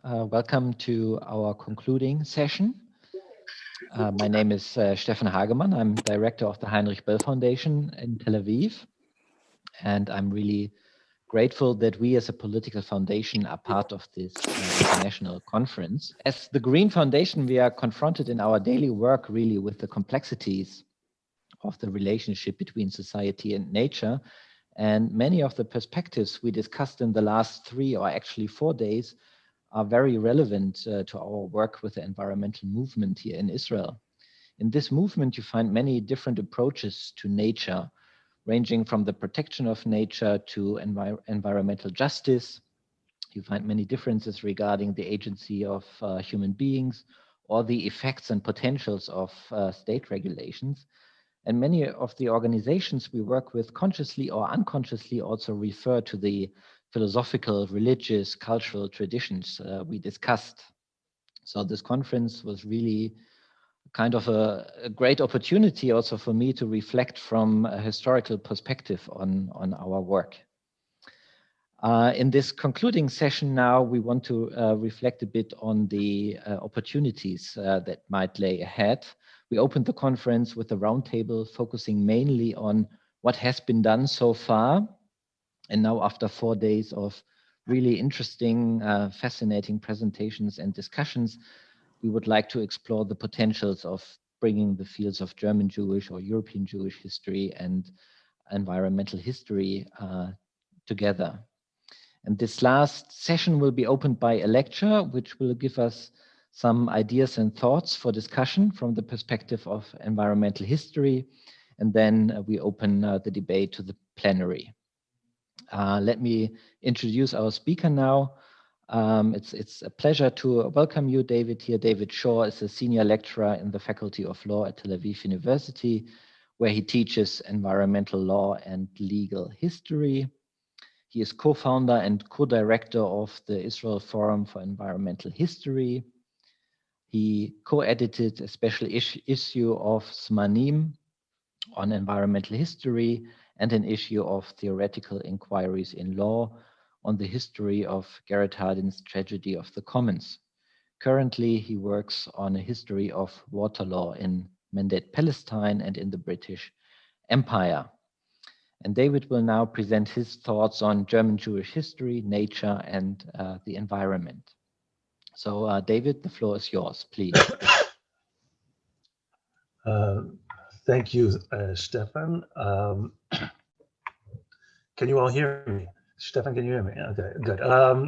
Welcome to our concluding session. My name is Stefan Hagemann. I'm director of the Heinrich Böll Foundation in Tel Aviv. And I'm really grateful that we as a political foundation are part of this international conference. As the Green Foundation, we are confronted in our daily work really with the complexities of the relationship between society and nature. And many of the perspectives we discussed in the last 3 or actually 4 days are very relevant to our work with the environmental movement here in Israel. In this movement, you find many different approaches to nature, ranging from the protection of nature to environmental justice. You find many differences regarding the agency of human beings or the effects and potentials of state regulations. And many of the organizations we work with consciously or unconsciously also refer to the philosophical, religious, cultural traditions we discussed. So this conference was really kind of a great opportunity also for me to reflect from a historical perspective on our work. In this concluding session now, we want to reflect a bit on the opportunities that might lay ahead. We opened the conference with a roundtable focusing mainly on what has been done so far. And now after 4 days of really interesting, fascinating presentations and discussions, we would like to explore the potentials of bringing the fields of German Jewish or European Jewish history and environmental history together. And this last session will be opened by a lecture, which will give us some ideas and thoughts for discussion from the perspective of environmental history. And then we open the debate to the plenary. Let me introduce our speaker now. It's a pleasure to welcome you, David, here. David Shaw is a senior lecturer in the Faculty of Law at Tel Aviv University, where he teaches environmental law and legal history. He is co-founder and co-director of the Israel Forum for Environmental History. He co-edited a special issue of Zmanim on environmental history and an issue of Theoretical Inquiries in Law on the history of Garrett Hardin's Tragedy of the Commons. Currently, he works on a history of water law in Mandate Palestine and in the British Empire. And David will now present his thoughts on German Jewish history, nature, and the environment. So David, the floor is yours, please. Thank you, Stefan. Can you all hear me? Stefan, can you hear me? Okay, good.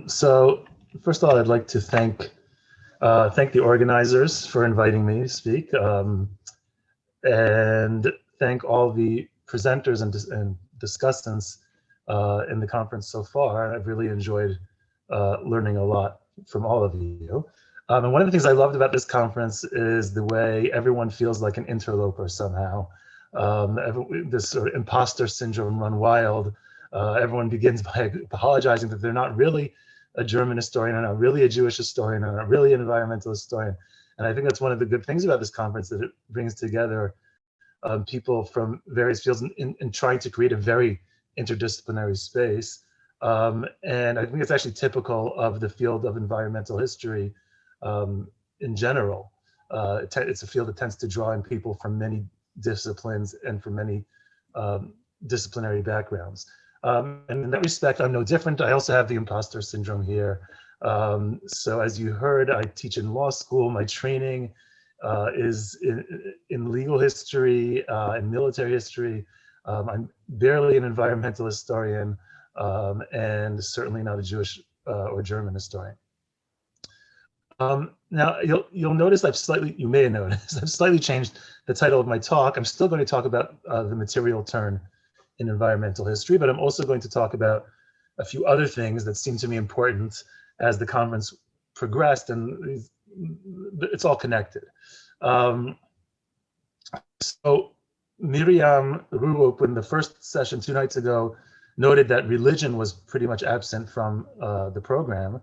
So first of all, I'd like to thank the organizers for inviting me to speak, and thank all the presenters and discussants in the conference so far. I've really enjoyed learning a lot from all of you. And one of the things I loved about this conference is the way everyone feels like an interloper somehow. This sort of imposter syndrome run wild. Everyone begins by apologizing that they're not really a German historian, or not really a Jewish historian, or not really an environmental historian. And I think that's one of the good things about this conference, that it brings together people from various fields in trying to create a very interdisciplinary space. And I think it's actually typical of the field of environmental history in general. It's a field that tends to draw in people from many disciplines and from many disciplinary backgrounds. And in that respect, I'm no different. I also have the imposter syndrome here. So as you heard, I teach in law school. My training is in legal history and military history. I'm barely an environmental historian, and certainly not a Jewish or German historian. Now you'll notice you may have noticed, I've slightly changed the title of my talk. I'm still going to talk about the material turn in environmental history, but I'm also going to talk about a few other things that seem to me important as the conference progressed, and it's all connected. So Miriam, who opened the first session 2 nights ago, noted that religion was pretty much absent from the program.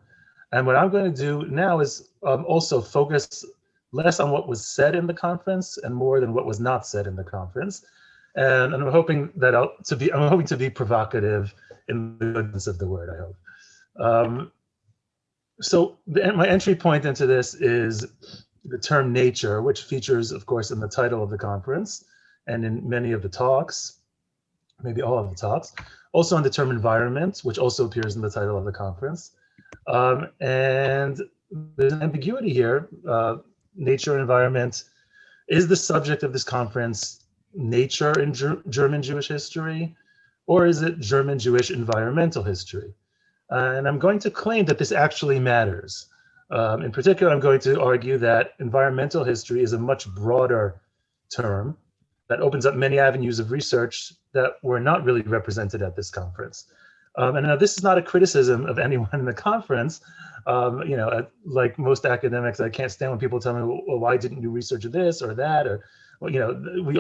And what I'm going to do now is also focus less on what was said in the conference and more than what was not said in the conference. And I'm hoping that I'm hoping to be provocative in the goodness of the word, I hope. My entry point into this is the term nature, which features, of course, in the title of the conference and in many of the talks, maybe all of the talks. Also on the term environment, which also appears in the title of the conference. And there's an ambiguity here. Nature and environment is the subject of this conference nature in German Jewish history, or is it German Jewish environmental history? And I'm going to claim that this actually matters. In particular, I'm going to argue that environmental history is a much broader term that opens up many avenues of research that were not really represented at this conference. And now this is not a criticism of anyone in the conference. Like most academics, I can't stand when people tell me, well, why didn't you research this or that? Or, well, we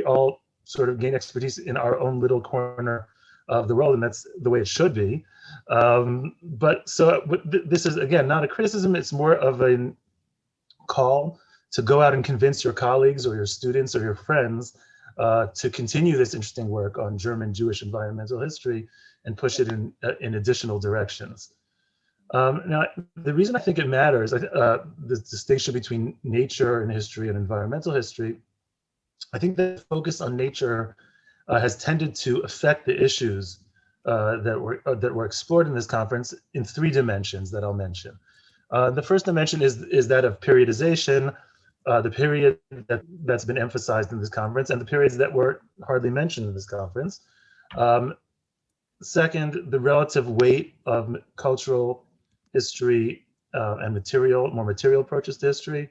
all sort of gain expertise in our own little corner of the world, and that's the way it should be. This is, again, not a criticism. It's more of a call to go out and convince your colleagues or your students or your friends to continue this interesting work on German Jewish environmental history and push it in additional directions. Now, the reason I think it matters, the distinction between nature and history and environmental history, I think the focus on nature has tended to affect the issues that were explored in this conference in 3 dimensions that I'll mention. The first dimension is that of periodization, the period that's been emphasized in this conference, and the periods that were hardly mentioned in this conference. Second, the relative weight of cultural history and more material approaches to history.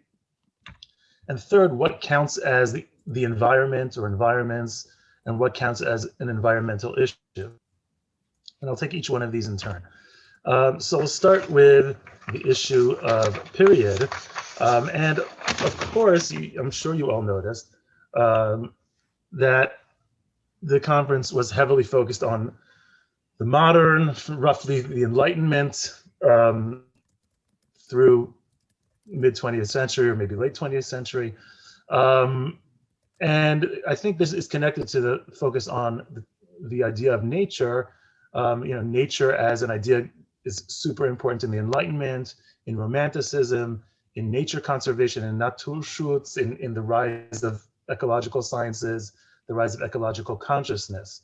And third, what counts as the environment or environments, and what counts as an environmental issue. And I'll take each one of these in turn. So we'll start with the issue of period. And of course, I'm sure you all noticed that the conference was heavily focused on the modern, roughly the Enlightenment through mid-20th century or maybe late 20th century. And I think this is connected to the focus on the idea of nature. Nature as an idea is super important in the Enlightenment, in Romanticism, in nature conservation and Naturschutz, in the rise of ecological sciences, the rise of ecological consciousness.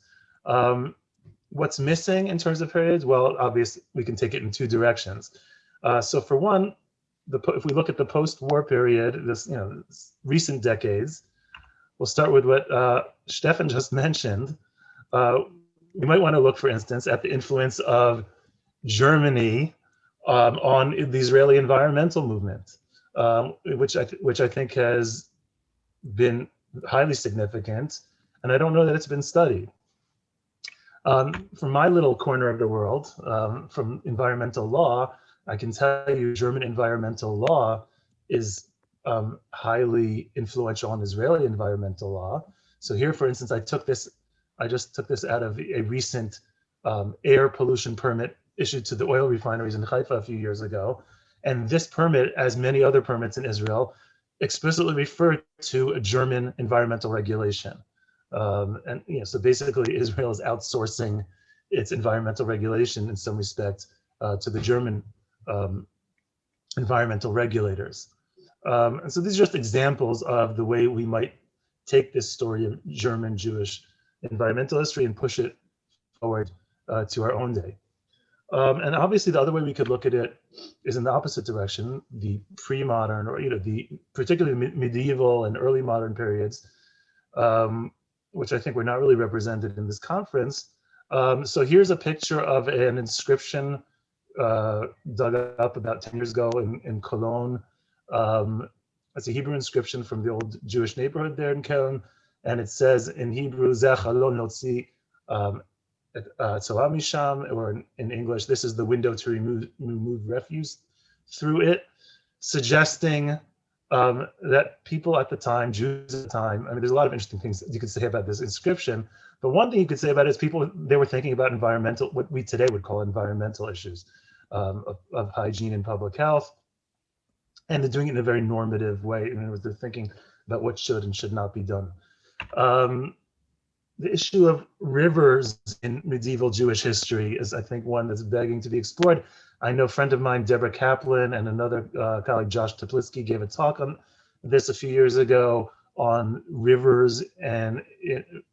What's missing in terms of periods? Well, obviously, we can take it in 2 directions. So for one, if we look at the post-war period, this recent decades, we'll start with what Stefan just mentioned. We might want to look, for instance, at the influence of Germany on the Israeli environmental movement, which I think has been highly significant, and I don't know that it's been studied. From my little corner of the world, from environmental law, I can tell you German environmental law is highly influential on Israeli environmental law. So here, for instance, I just took this out of a recent air pollution permit issued to the oil refineries in Haifa a few years ago. And this permit, as many other permits in Israel, explicitly refer to a German environmental regulation. So basically Israel is outsourcing its environmental regulation in some respect to the German environmental regulators. And so these are just examples of the way we might take this story of German Jewish environmental history and push it forward to our own day. And obviously the other way we could look at it is in the opposite direction, the pre-modern, or the particularly medieval and early modern periods, which I think were not really represented in this conference. So here's a picture of an inscription dug up about 10 years ago in Cologne. It's a Hebrew inscription from the old Jewish neighborhood there in Cologne, and it says in Hebrew, Zeh Chalon Notzi Tzoah Misham, or in English, this is the window to remove refuse through it, suggesting that people at the time, Jews at the time, I mean, there's a lot of interesting things you could say about this inscription, but one thing you could say about it is they were thinking about environmental, what we today would call environmental issues of hygiene and public health, and they're doing it in a very normative way. In other words, they're thinking about what should and should not be done. The issue of rivers in medieval Jewish history is, I think, one that's begging to be explored. I know a friend of mine, Deborah Kaplan, and another colleague, Josh Teplitsky, gave a talk on this a few years ago on rivers and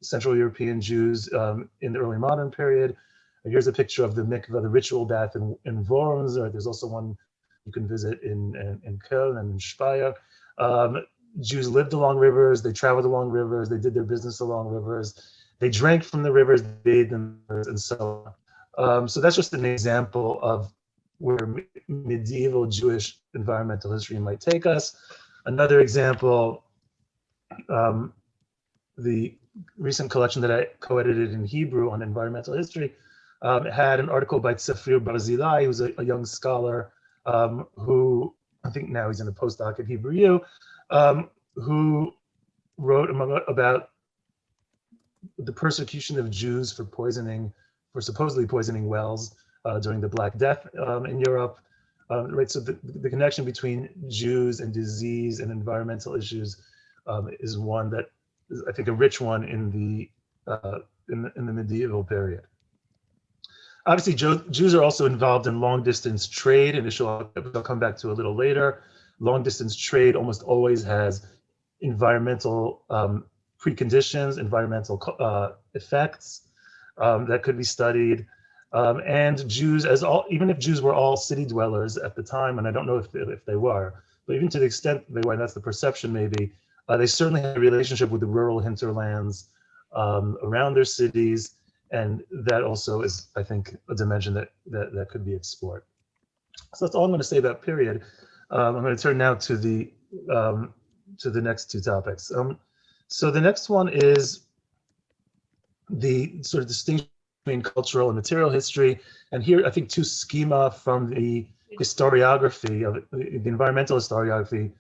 Central European Jews in the early modern period. Here's a picture of the mikveh, the ritual bath in Worms. There's also one you can visit in Köln and in Speyer. Jews lived along rivers, they traveled along rivers, they did their business along rivers, they drank from the rivers, they bathed in the rivers, and so on. So that's just an example of where medieval Jewish environmental history might take us. Another example, the recent collection that I co-edited in Hebrew on environmental history had an article by Tzafir Barzilai, who's a young scholar who I think now he's in a postdoc at Hebrew U, who wrote about the persecution of Jews for supposedly poisoning wells during the Black Death in Europe. Right, so the connection between Jews and disease and environmental issues is one that is, I think, a rich one in the medieval period. Obviously, Jews are also involved in long-distance trade, and I'll come back to a little later. Long-distance trade almost always has environmental preconditions, environmental effects that could be studied. And Jews, even if Jews were all city dwellers at the time, and I don't know if they were, but even to the extent they were, and that's the perception maybe, they certainly had a relationship with the rural hinterlands around their cities, and that also is, I think, a dimension that could be explored. So that's all I'm going to say about period. I'm going to turn now to the next two topics. So the next one is the sort of distinction between cultural and material history. And here, I think two schema from the historiography of the environmental historiography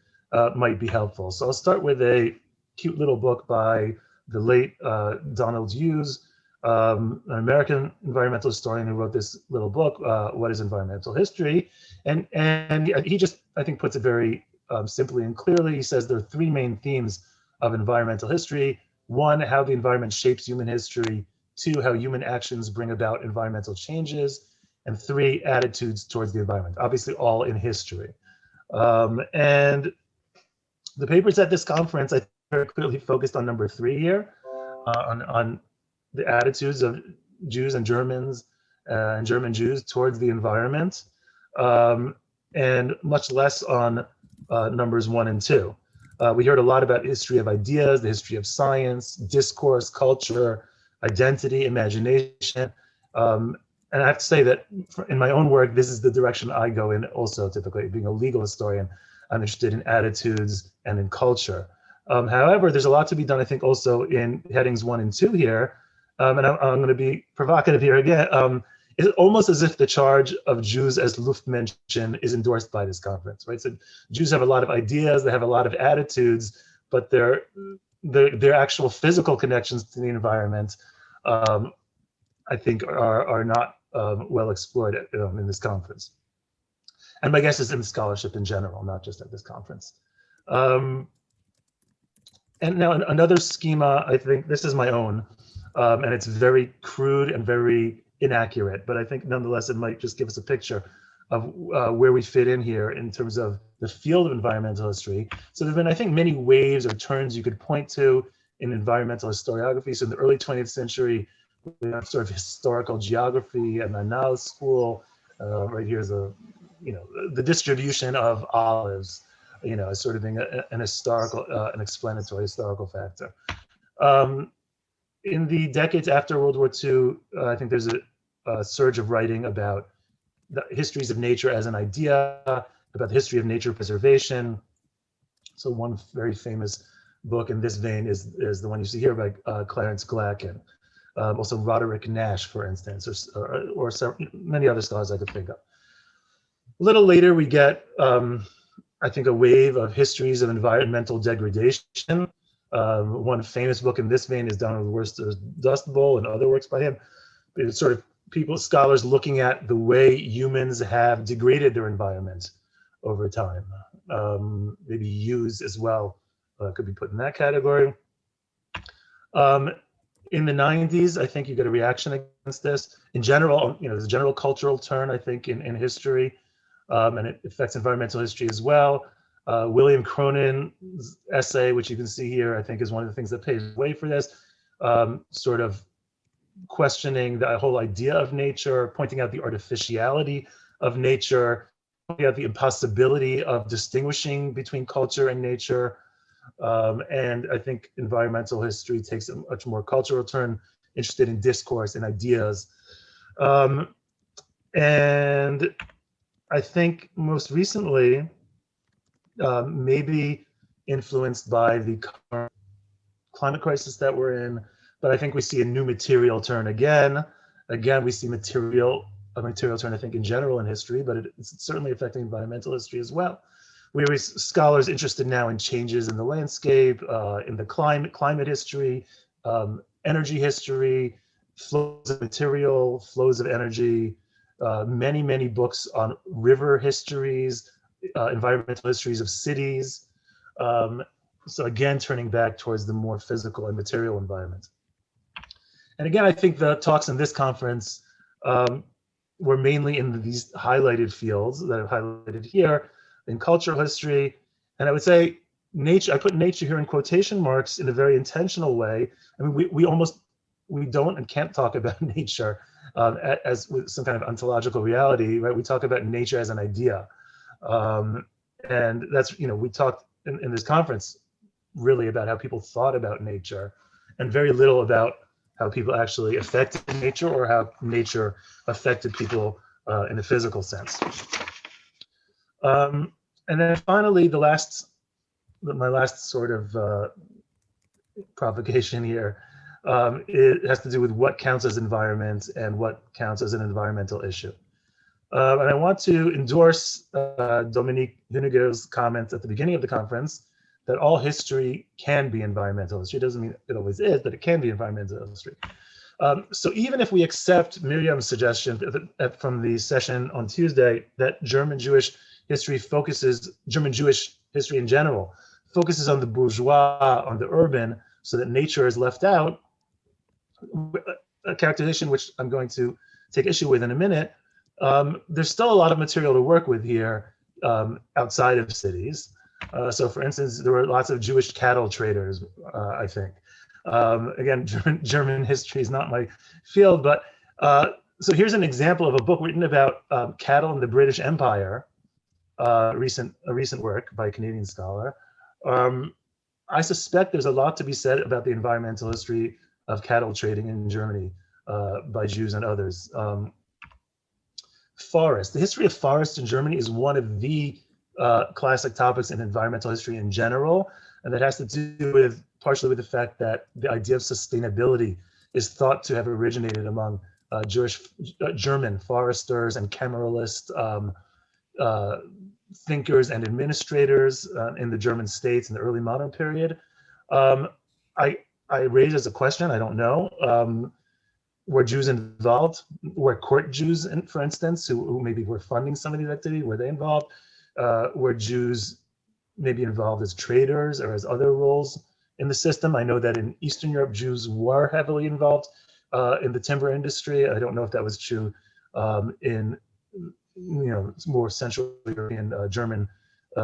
might be helpful. So I'll start with a cute little book by the late Donald Hughes, an American environmental historian who wrote this little book, What is Environmental History? And he just, I think, puts it very simply and clearly. He says there are three main themes of environmental history. One, how the environment shapes human history. Two, how human actions bring about environmental changes. And three, attitudes towards the environment, obviously all in history. And the papers at this conference, I think, are clearly focused on number three here, on the attitudes of Jews and Germans and German Jews towards the environment, and much less on numbers 1 and 2. We heard a lot about history of ideas, the history of science, discourse, culture, identity, imagination. And I have to say that in my own work, this is the direction I go in also typically. Being a legal historian, I'm interested in attitudes and in culture. However, there's a lot to be done, I think, also in headings 1 and 2 here. And I'm going to be provocative here again. It's almost as if the charge of Jews as Luftmenschen is endorsed by this conference, right? So Jews have a lot of ideas, they have a lot of attitudes, but their actual physical connections to the environment, I think, are not well explored in this conference. And my guess is in scholarship in general, not just at this conference. And now another schema, I think this is my own, and it's very crude and very inaccurate, but I think nonetheless it might just give us a picture of where we fit in here in terms of the field of environmental history. So there have been, I think, many waves or turns you could point to in environmental historiography. So in the early 20th century, we have sort of historical geography and Annales school. Right here's the distribution of olives, as sort of being an historical, an explanatory historical factor. In the decades after World War II, I think there's a surge of writing about the histories of nature as an idea, about the history of nature preservation. So one very famous book in this vein is the one you see here by Clarence Gleck, and also Roderick Nash, for instance, or many other scholars I could think of. A little later, we get, I think, a wave of histories of environmental degradation. One famous book in this vein is Donald Worster's Dust Bowl and other works by him. It's sort of scholars looking at the way humans have degraded their environment over time. Maybe use as well could be put in that category. In the 90s, I think you get a reaction against this. In general, there's a general cultural turn, I think, in history, and it affects environmental history as well. William Cronin's essay, which you can see here, I think is one of the things that paves the way for this, sort of questioning the whole idea of nature, pointing out the artificiality of nature, pointing out the impossibility of distinguishing between culture and nature. And I think environmental history takes a much more cultural turn, interested in discourse and ideas. And I think most recently, maybe influenced by the current climate crisis that we're in, but I think we see a new material turn again. Again, we see a material turn, I think, in general in history, but it's certainly affecting environmental history as well. We have scholars interested now in changes in the landscape, in the climate history, energy history, flows of material, flows of energy, many books on river histories, environmental histories of cities. So again, turning back towards the more physical and material environment. And again, I think the talks in this conference were mainly in these highlighted fields that I've highlighted here, in cultural history. And I would say nature, I put nature here in quotation marks in a very intentional way. I mean, we don't and can't talk about nature as with some kind of ontological reality, right? We talk about nature as an idea. And that's, we talked in this conference really about how people thought about nature and very little about how people actually affected nature or how nature affected people in a physical sense. And then finally, my last sort of provocation here, it has to do with what counts as environment and what counts as an environmental issue. And I want to endorse Dominique Huniger's comment at the beginning of the conference that all history can be environmental history. It doesn't mean it always is, but it can be environmental history. So even if we accept Miriam's suggestion from the session on Tuesday that German Jewish history in general, focuses on the bourgeois, on the urban, so that nature is left out, a characterization which I'm going to take issue with in a minute, there's still a lot of material to work with here outside of cities. So for instance, there were lots of Jewish cattle traders, I think. Again, German history is not my field, but so here's an example of a book written about cattle in the British Empire, a recent work by a Canadian scholar. I suspect there's a lot to be said about the environmental history of cattle trading in Germany by Jews and others. Forest, the history of forests in Germany is one of the classic topics in environmental history in general, and that has to do with partially with the fact that the idea of sustainability is thought to have originated among German foresters and cameralist thinkers and administrators in the German states in the early modern period. I raise as a question, I don't know, were Jews involved? Were court Jews, for instance, who maybe were funding some of these activities, were they involved? Were Jews maybe involved as traders or as other roles in the system? I know that in Eastern Europe, Jews were heavily involved in the timber industry. I don't know if that was true in more Central European German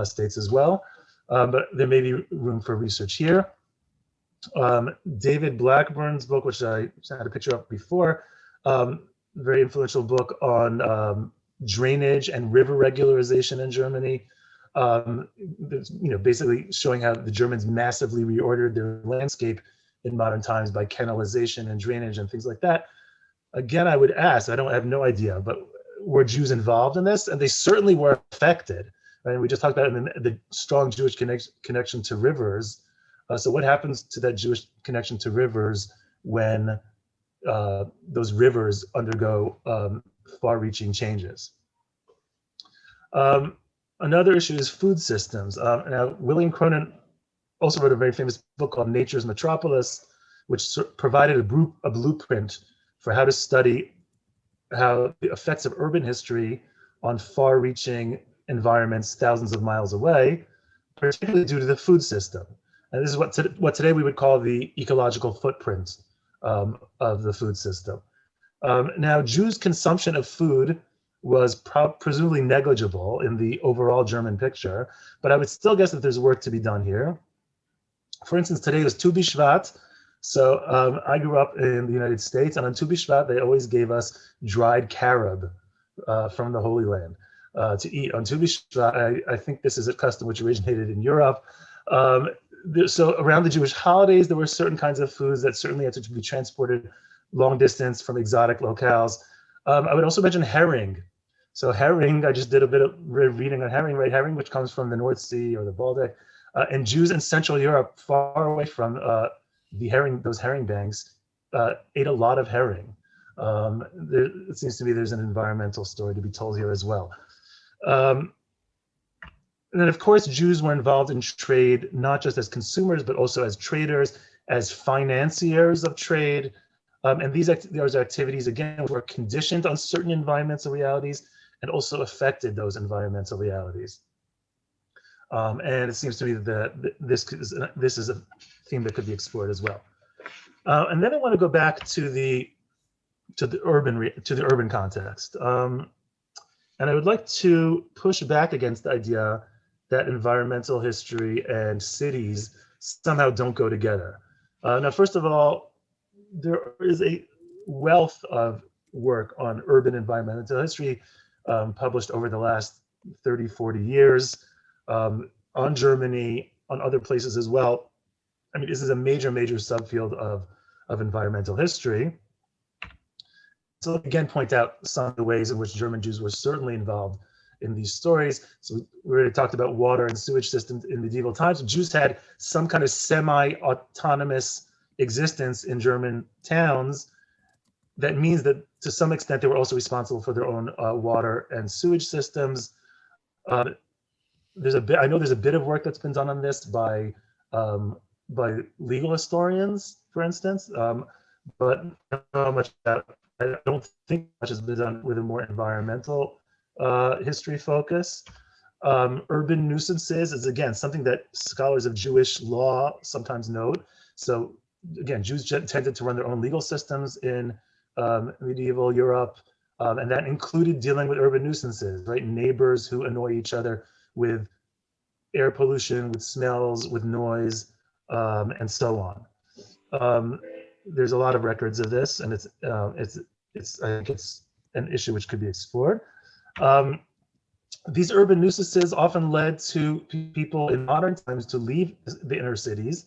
states as well, but there may be room for research here. David Blackburn's book, which I had a picture of before, very influential book on drainage and river regularization in Germany. Basically showing how the Germans massively reordered their landscape in modern times by canalization and drainage and things like that. Again, I would ask, I have no idea, but were Jews involved in this? And they certainly were affected. Right? We just talked about the strong Jewish connection to rivers. So what happens to that Jewish connection to rivers when those rivers undergo far-reaching changes? Another issue is food systems. Now, William Cronin also wrote a very famous book called Nature's Metropolis, which provided a blueprint for how to study how the effects of urban history on far-reaching environments thousands of miles away, particularly due to the food system. And this is what today we would call the ecological footprint of the food system. Now, Jews' consumption of food was presumably negligible in the overall German picture, but I would still guess that there's work to be done here. For instance, today was Tu B'Shvat. So I grew up in the United States, and on Tu B'Shvat, they always gave us dried carob from the Holy Land to eat. On Tu B'Shvat, I think this is a custom which originated in Europe. So around the Jewish holidays, there were certain kinds of foods that certainly had to be transported long distance from exotic locales. I would also mention herring. So herring, I just did a bit of reading on herring, right? Herring, which comes from the North Sea or the Baltic. And Jews in Central Europe, far away from those herring banks, ate a lot of herring. It seems to me there's an environmental story to be told here as well. And then, of course, Jews were involved in trade, not just as consumers, but also as traders, as financiers of trade. And those activities, again, were conditioned on certain environmental realities and also affected those environmental realities. And it seems to me that this is a theme that could be explored as well. And then I want to go back to the urban context. And I would like to push back against the idea that environmental history and cities somehow don't go together. Now, first of all, there is a wealth of work on urban environmental history published over the last 30, 40 years on Germany, on other places as well. I mean, this is a major subfield of environmental history. So again, point out some of the ways in which German Jews were certainly involved in these stories. So we already talked about water and sewage systems in medieval times. Jews had some kind of semi-autonomous existence in German towns. That means that to some extent they were also responsible for their own water and sewage systems. I know there's a bit of work that's been done on this by legal historians, for instance, but not much. I don't think much has been done with a more environmental history focus. Urban nuisances is, again, something that scholars of Jewish law sometimes note. So again, Jews tended to run their own legal systems in medieval Europe, and that included dealing with urban nuisances, right? Neighbors who annoy each other with air pollution, with smells, with noise, and so on. There's a lot of records of this, and I think it's an issue which could be explored. These urban nuisances often led to people in modern times to leave the inner cities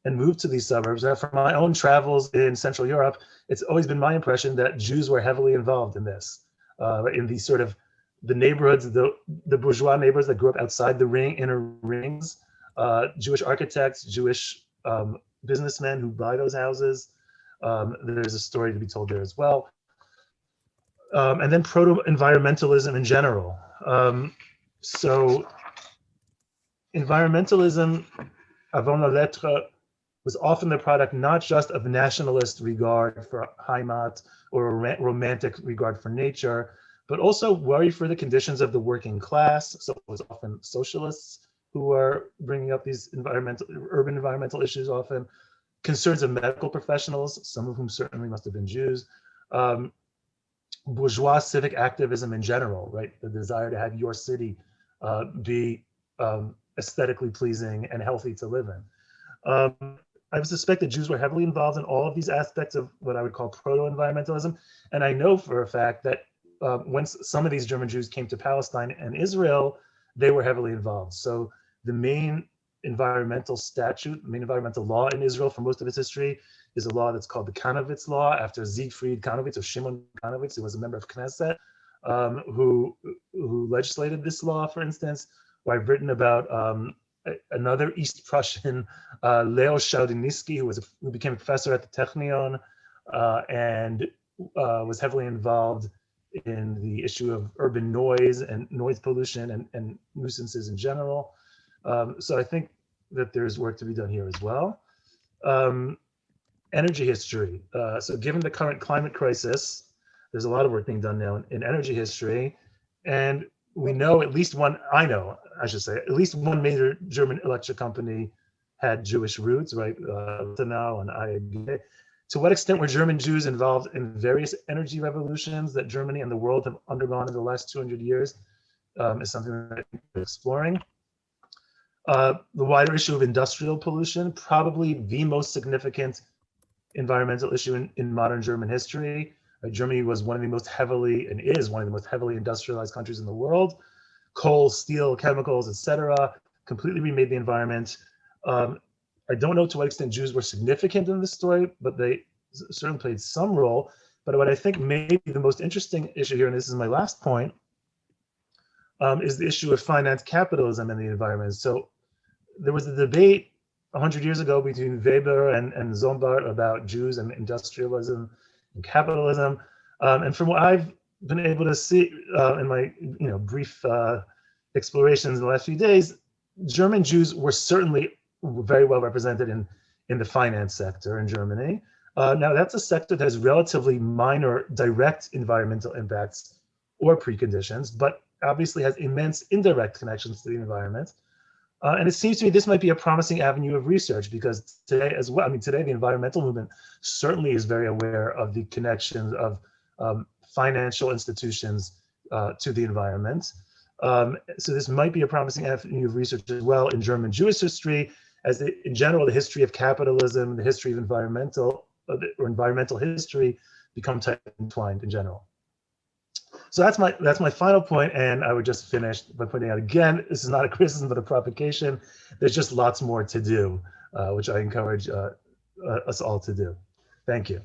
and move to these suburbs. Now, from my own travels in Central Europe, it's always been my impression that Jews were heavily involved in this, in these sort of the neighborhoods, the bourgeois neighborhoods that grew up outside the inner rings, Jewish architects, Jewish businessmen who buy those houses. There's a story to be told there as well. And then proto-environmentalism in general. So environmentalism, avant la lettre, was often the product not just of nationalist regard for Heimat or a romantic regard for nature, but also worry for the conditions of the working class. So it was often socialists who were bringing up these urban environmental issues often, concerns of medical professionals, some of whom certainly must have been Jews, bourgeois civic activism in general, right? The desire to have your city be aesthetically pleasing and healthy to live in. I suspect that Jews were heavily involved in all of these aspects of what I would call proto-environmentalism. And I know for a fact that once some of these German Jews came to Palestine and Israel, they were heavily involved. So the main environmental statute, main environmental law in Israel for most of its history is a law that's called the Kanovitz Law, after Siegfried Kanovitz, or Shimon Kanovitz, who was a member of Knesset, who legislated this law, for instance. Or I've written about another East Prussian, Leo Baeck, who became a professor at the Technion and was heavily involved in the issue of urban noise and noise pollution and nuisances in general. So I think that there's work to be done here as well. Energy history. So given the current climate crisis, there's a lot of work being done now in energy history. And we know at least one major German electric company had Jewish roots, right? Tenau and IAG. To what extent were German Jews involved in various energy revolutions that Germany and the world have undergone in the last 200 years is something that we're exploring. The wider issue of industrial pollution, probably the most significant environmental issue in modern German history. Germany was one of the most heavily, and is one of the most heavily industrialized countries in the world. Coal, steel, chemicals, etc., completely remade the environment. I don't know to what extent Jews were significant in this story, but they certainly played some role. But what I think may be the most interesting issue here, and this is my last point, is the issue of finance capitalism and the environment. So there was a debate 100 years ago between Weber and Zombart about Jews and industrialism and capitalism. And from what I've been able to see in my brief explorations in the last few days, German Jews were certainly very well represented in the finance sector in Germany. Now that's a sector that has relatively minor direct environmental impacts or preconditions, but obviously has immense indirect connections to the environment. And it seems to me this might be a promising avenue of research, because today as well, today the environmental movement certainly is very aware of the connections of financial institutions to the environment. So this might be a promising avenue of research as well in German Jewish history, as in general, the history of capitalism, the history of environmental history become tightly entwined in general. So that's my final point, and I would just finish by pointing out again, this is not a criticism but a provocation. There's just lots more to do, which I encourage us all to do. Thank you.